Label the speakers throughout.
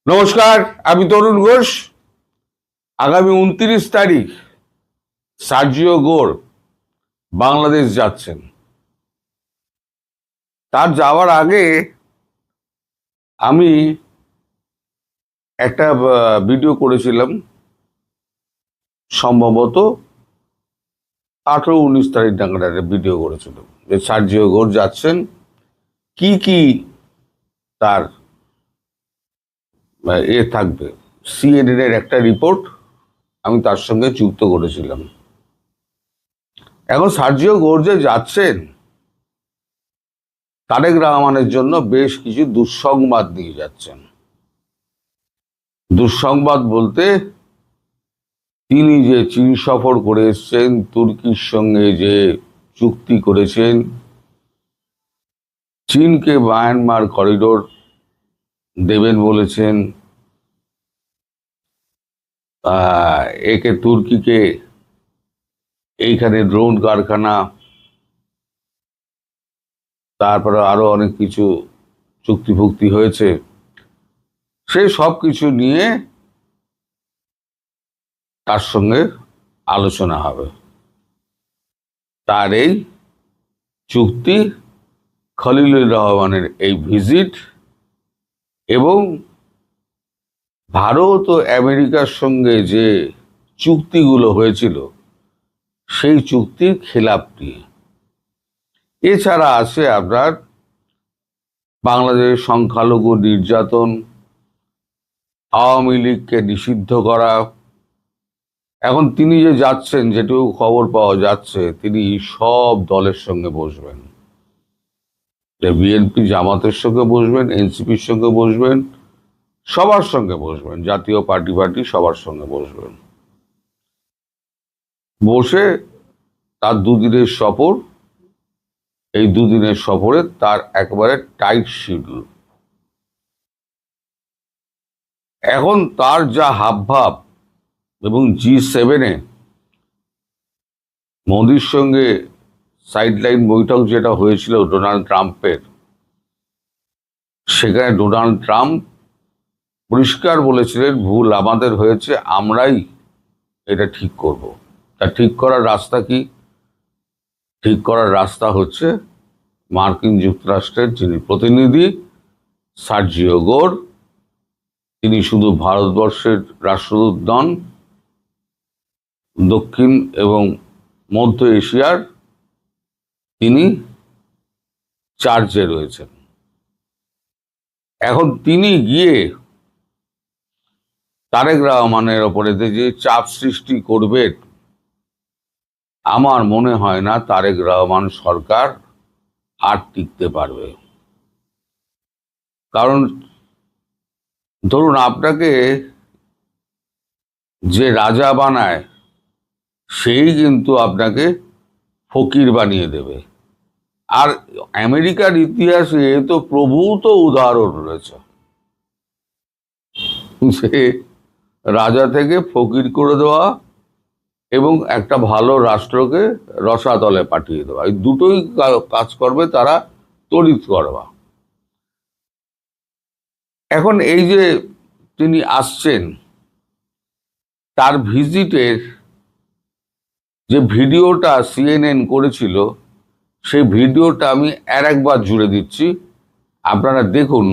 Speaker 1: নমস্কার, আমি তরুণ ঘোষ। আগামী 29 তারিখ সার্জিও গোর বাংলাদেশ যাচ্ছেন। তার যাওয়ার আগে আমি একটা ভিডিও করেছিলাম, সম্ভবত 18-19 তারিখ নাগাদ একটা ভিডিও করেছিলাম যে সার্জিও গোর যাচ্ছেন, কি কি তার থাকবে। CNN এর একটা রিপোর্ট আমি তার সঙ্গে যুক্ত করেছিলাম। এখন সার্জিও গোর যে যাচ্ছেন, তারেক রহমানের জন্য বেশ কিছু দুঃসংবাদ নিয়ে যাচ্ছেন। দুঃসংবাদ বলতে, তিনি যে চীন সফর করে এসছেন, তুর্কির সঙ্গে যে চুক্তি করেছেন, চীনকে মায়ানমার করিডোর দেবেন বলেছেন, একে তুর্কিকে এইখানে ড্রোন কারখানা, তারপরে আরো অনেক কিছু চুক্তি ফুক্তি হয়েছে, সেই সব কিছু নিয়ে তার সঙ্গে আলোচনা হবে। তার এই চুক্তি, খলিলুর রহমানের এই ভিজিট এবং ভারত ও আমেরিকার সঙ্গে যে চুক্তিগুলো হয়েছিল সেই চুক্তির খেলাপ নিয়ে। এছাড়া আছে আপনার বাংলাদেশের সংখ্যালঘু নির্যাতন, আওয়ামী লীগকে নিষিদ্ধ করা। এখন তিনি যে যাচ্ছেন, যেটুকু খবর পাওয়া যাচ্ছে, তিনি সব দলের সঙ্গে বসবেন। বিএনপি জামাতের সঙ্গে বসবেন, এনসিপির সঙ্গে বসবেন, সবার সঙ্গে বসবেন, জাতীয় পার্টি সবার সঙ্গে বসবেন। বসে তার দুদিনের সফর, এই দুদিনের সফরে তার একবারে টাইট শিডিউল। এখন তার যা হাবভাব, এবং G7-এ মোদির সঙ্গে সাইডলাইন বৈঠক যেটা হয়েছিল ডোনাল্ড ট্রাম্পের, সেখানে ডোনাল্ড ট্রাম্প পরিষ্কার বলেছিলেন, ভুল আমাদের হয়েছে, আমরাই এটা ঠিক করব। তা ঠিক করার রাস্তা কি? ঠিক করার রাস্তা হচ্ছে মার্কিন যুক্তরাষ্ট্রের যিনি প্রতিনিধি সার্জিও গোর, তিনি শুধু ভারতবর্ষের রাষ্ট্রদূত নন, দক্ষিণ এবং মধ্য এশিয়ার তিনি চার্জে রয়েছেন। এখন তিনি গিয়ে তারেক রহমানের ওপরে যে চাপ সৃষ্টি করবেন, আমার মনে হয় না তারেক রহমান সরকার আর টিকতে পারবে। কারণ ধরুন, আপনাকে যে রাজা বানায় সেই কিন্তু আপনাকে ফকির বানিয়ে দেবে। আর আমেরিকার ইতিহাসে তো প্রভূত উদাহরণ রয়েছে, যে রাজা থেকে ফকির করে দেওয়া এবং একটা ভালো রাষ্ট্রকে রসাতলে পাঠিয়ে দেওয়া, এই দুটোই কাজ করবে তারা তড়িৎ করবা। এখন এই যে তিনি আসছেন, তার ভিজিটের যে ভিডিওটা CNN করেছিল, সেই ভিডিওটা আমি একবার জুড়ে দিচ্ছি, আপনারা দেখুন।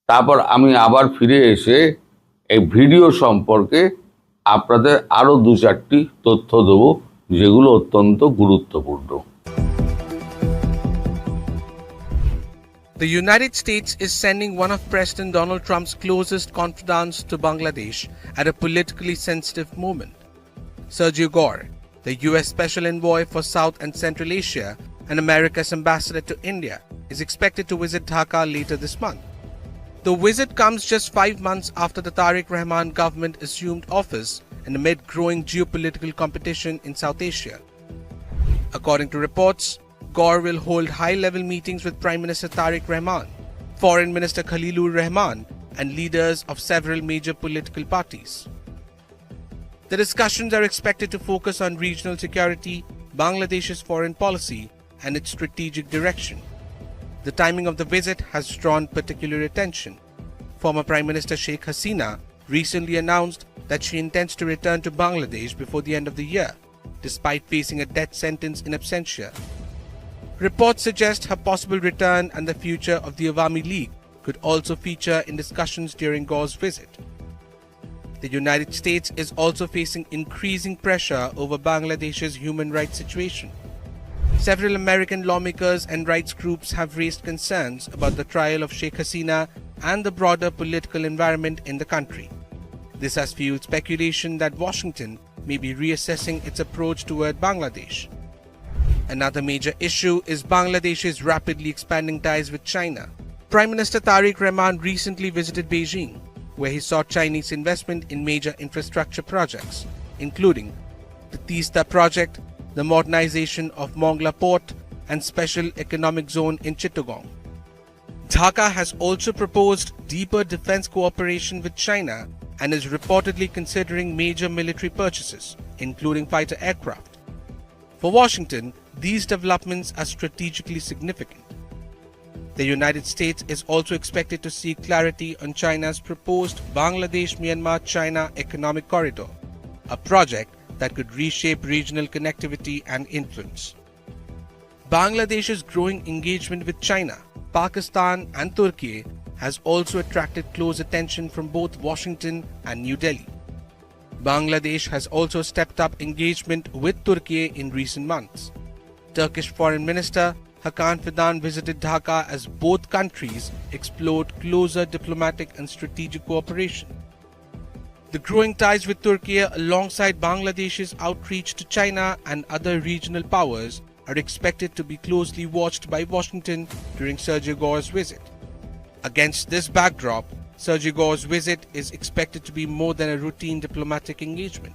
Speaker 1: তারপর আমি আবার ফিরে এসে এই ভিডিও সম্পর্কে আপনাদের আরো 2-4টি তথ্য দেব, যেগুলো অত্যন্ত গুরুত্বপূর্ণ।
Speaker 2: The United States is sending one of President Donald Trump's closest confidants to Bangladesh at a politically sensitive moment. Sergio Gore, the US Special Envoy for South and Central Asia and America's ambassador to India, is expected to visit Dhaka later this month. The visit comes just 5 months after the Tariq Rahman government assumed office and amid growing geopolitical competition in South Asia. According to reports, Gore will hold high-level meetings with Prime Minister Tariq Rahman, Foreign Minister Khalilur Rahman, and leaders of several major political parties. The discussions are expected to focus on regional security, Bangladesh's foreign policy, and its strategic direction. The timing of the visit has drawn particular attention. former Prime Minister Sheikh Hasina recently announced that she intends to return to Bangladesh before the end of the year, despite facing a death sentence in absentia. Reports suggest her possible return and the future of the Awami League could also feature in discussions during Gore's visit. The United States is also facing increasing pressure over Bangladesh's human rights situation. Several American lawmakers and rights groups have raised concerns about the trial of Sheikh Hasina and the broader political environment in the country. This has fueled speculation that Washington may be reassessing its approach toward Bangladesh. Another major issue is Bangladesh's rapidly expanding ties with China. Prime Minister Tariq Rahman recently visited Beijing, where he saw Chinese investment in major infrastructure projects, including the Teesta project, the modernization of Mongla Port, and Special Economic Zone in Chittagong. Dhaka has also proposed deeper defense cooperation with China and is reportedly considering major military purchases, including fighter aircraft. For Washington, these developments are strategically significant. The United States is also expected to seek clarity on China's proposed Bangladesh-Myanmar-China Economic Corridor, a project that could reshape regional connectivity and influence. Bangladesh's growing engagement with China, Pakistan, and Turkey has also attracted close attention from both Washington and New Delhi. Bangladesh has also stepped up engagement with Turkey in recent months. Turkish Foreign Minister Hakan Fidan visited Dhaka as both countries explored closer diplomatic and strategic cooperation. The growing ties with Turkey alongside Bangladesh's outreach to China and other regional powers are expected to be closely watched by Washington during Sergio Gore's visit. Against this backdrop, Sergio Gore's visit is expected to be more than a routine diplomatic engagement.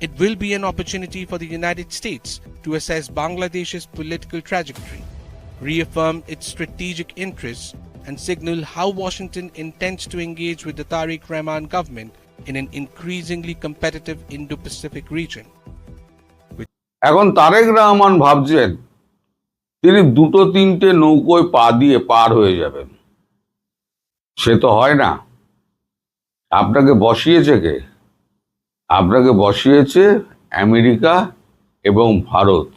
Speaker 2: It will be an opportunity for the United States to assess Bangladesh's political trajectory, reaffirm its strategic interests, and signal how Washington intends to engage with the Tariq Rahman government in an increasingly competitive Indo-Pacific region.
Speaker 1: এখন তারেক রহমান ভাবছেন তিনি দুটো তিনটে নৌকোয় পা দিয়ে পার হয়ে যাবেন। সে তো হয় না। আপনাকে বসিয়েছে কে? আপনাকে বসিয়েছে আমেরিকা এবং ভারত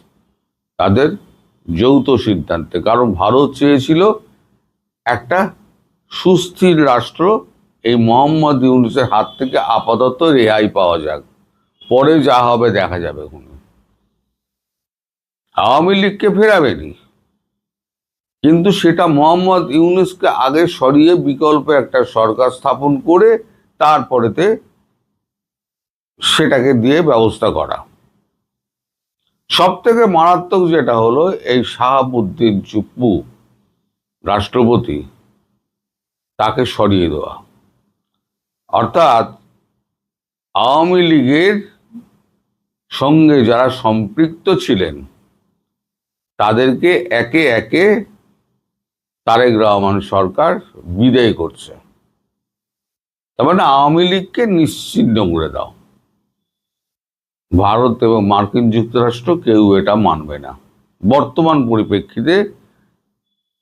Speaker 1: তাদের যৌথ সিদ্ধান্তে। কারণ ভারত চেয়েছিল একটা সুস্থির রাষ্ট্র এই মোহাম্মদ ইউনূসের হাত থেকে আপাতত রেহাই পাওয়া যাক, পরে যা হবে দেখা যাবে। আওয়ামী লীগকে ফেরাবেনি, কিন্তু সেটা মোহাম্মদ ইউনূসকে আগে সরিয়ে বিকল্প একটা সরকার স্থাপন করে তারপরেতে সেটাকে দিয়ে ব্যবস্থা করা। সব থেকে মারাত্মক যেটা হলো এই শাহাবুদ্দিন চুপ্পু রাষ্ট্রপতি, তাকে সরিয়ে দেওয়া। অর্থাৎ আওয়ামী লীগের সঙ্গে যারা সম্পৃক্ত ছিলেন তাদেরকে একে একে তারেক রহমান সরকার বিদায় করছে। তার মানে আওয়ামী লীগকে নিশ্চিহ্ন করে দাও। ভারত এবং মার্কিন যুক্তরাষ্ট্র কেউ এটা মানবে না। বর্তমান পরিপ্রেক্ষিতে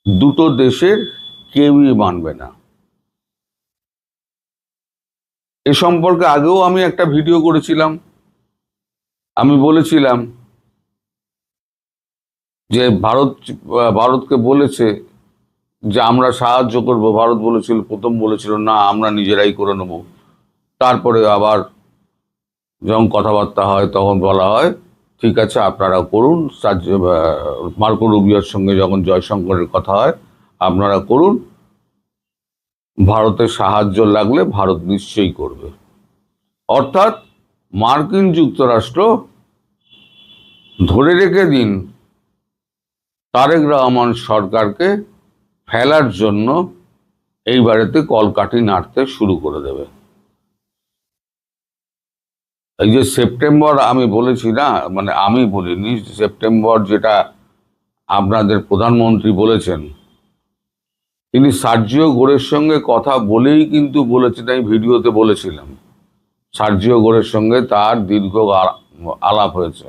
Speaker 1: দুটো দেশের কেউই মানবে না। এ সম্পর্কে আগেও আমি একটা ভিডিও করেছিলাম। আমি বলেছিলাম যে ভারতকে বলেছে যে আমরা সাহায্য করব। ভারত বলেছিল, প্রথম বলেছিল না আমরা নিজেরাই করে নেব। তারপরে আবার যখন কথাবার্তা হয় তখন বলা হয় ঠিক আছে আপনারা করুন। মার্কো রুবিওর সঙ্গে যখন জয়শঙ্করের কথা হয় আপনারা করুন, ভারতের সাহায্য লাগলে ভারত নিশ্চয়ই করবে। অর্থাৎ মার্কিন যুক্তরাষ্ট্র ধরে রেখে দিন তারেক রহমান সরকারকে ফেলার জন্য এইবারেতে কলকাঠি নাড়তে শুরু করে দেবে। এই যে সেপ্টেম্বর আমি বলেছি না, মানে আমি বলিনি, সেপ্টেম্বর যেটা আপনাদের প্রধানমন্ত্রী বলেছেন, তিনি সার্জিও গোরের সঙ্গে কথা বলেই কিন্তু বলেছেন। এই ভিডিওতে বলেছিলাম সার্জিও গোরের সঙ্গে তার দীর্ঘ আলাপ হয়েছে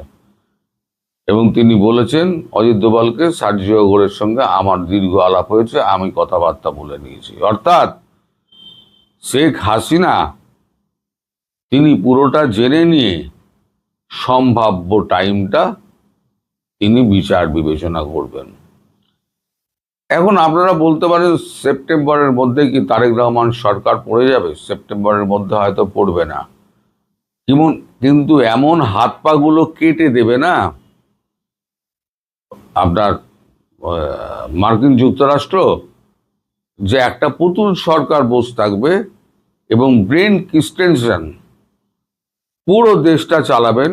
Speaker 1: এবং তিনি বলেছেন অজিত দোভালকে সার্জিও গোরের সঙ্গে আমার দীর্ঘ আলাপ হয়েছে, আমি কথাবার্তা বলে নিয়েছি। অর্থাৎ শেখ হাসিনা তিনি পুরোটা জেনে নিয়ে সম্ভাব্য টাইমটা তিনি বিচার বিবেচনা করবেন। এখন আপনারা বলতে পারেন সেপ্টেম্বরের মধ্যে কি তারেক রহমান সরকার পড়ে যাবে? সেপ্টেম্বরের মধ্যে হয়তো পড়বে না, কিন্তু এমন হাত পাগুলো কেটে দেবে না আপনার মার্কিন যুক্তরাষ্ট্র, যে একটা পুতুল সরকার বসে থাকবে এবং ব্রেন কিস্টেনসন পুরো দেশটা চালাবেন।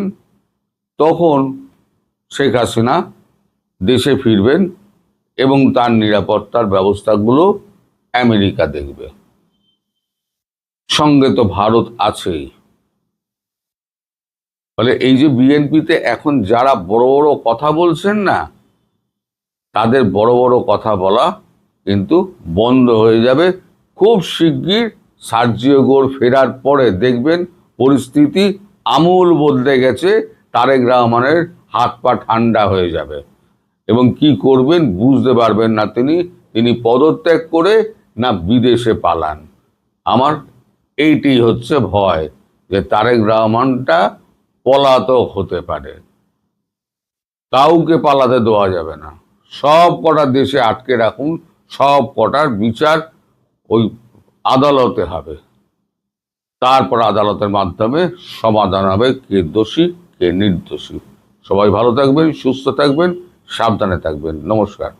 Speaker 1: তখন শেখ হাসিনা দেশে ফিরবেন এবং তার নিরাপত্তার ব্যবস্থাগুলো আমেরিকা দেখবে, সঙ্গে তো ভারত আছেই। ফলে এই যে বিএনপিতে এখন যারা বড় বড় কথা বলছেন না, তাদের বড় বড় কথা বলা কিন্তু বন্ধ হয়ে যাবে খুব শিগগির। সার্জিও গোর ফেরার পরে দেখবেন পরিস্থিতি আমূল বদলে গেছে, তারেক রহমানের হাত পা ঠান্ডা হয়ে যাবে এবং কি করবেন বুঝতে পারবেন না তিনি পদত্যাগ করে না বিদেশে পালান। আমার এইটি হচ্ছে ভয় যে তারেক রহমানটা পলাতক হতে পারে। কাউকে পালাতে দেওয়া যাবে না, সব কটা দেশে আটকে রাখুন, সব কটার বিচার ওই আদালতে হবে, তারপর আদালতের মাধ্যমে সমাধান হবে কে দোষী কে নির্দোষী। সবাই ভালো থাকবেন, সুস্থ থাকবেন, সাবধানে থাকবেন। নমস্কার।